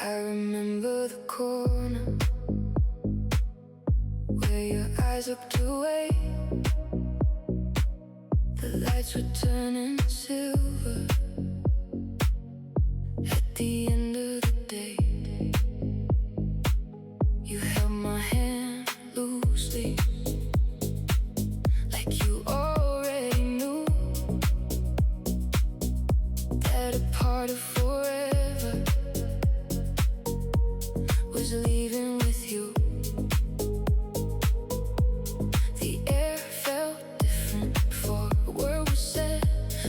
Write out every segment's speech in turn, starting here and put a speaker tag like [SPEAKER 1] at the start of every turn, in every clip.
[SPEAKER 1] I remember the corner where your eyes looked away. The lights were turning silver at the end of the day. You held my hand loosely, like you already knew that a part of forever was leaving with you. The air felt different before a word was said,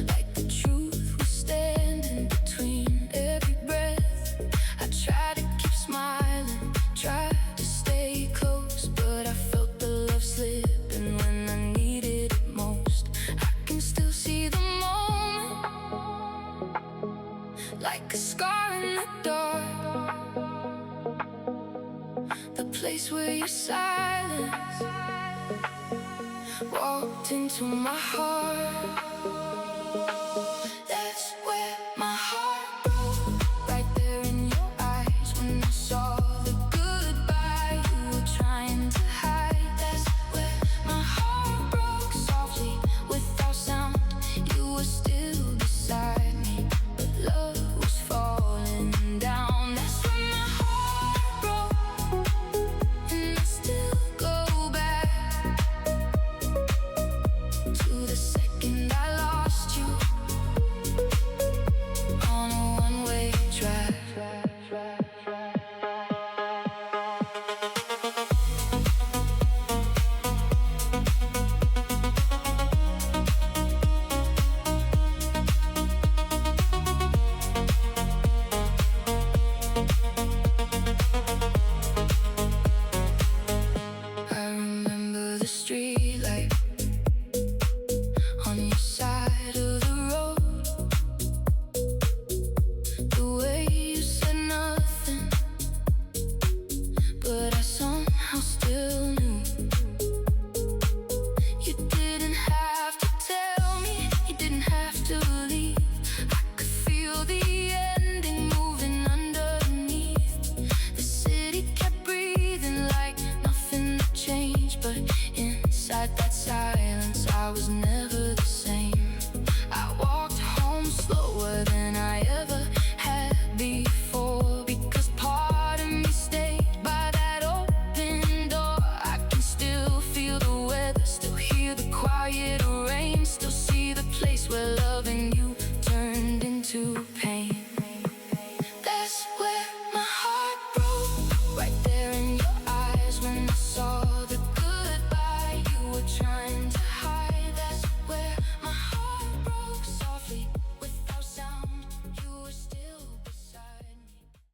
[SPEAKER 1] like the truth was standing between every breath. I tried to keep smiling, tried to stay close, but I felt the love slipping when I needed it most. I can still see the moment, like a scar in the dark. The place where your silence walked into my heart.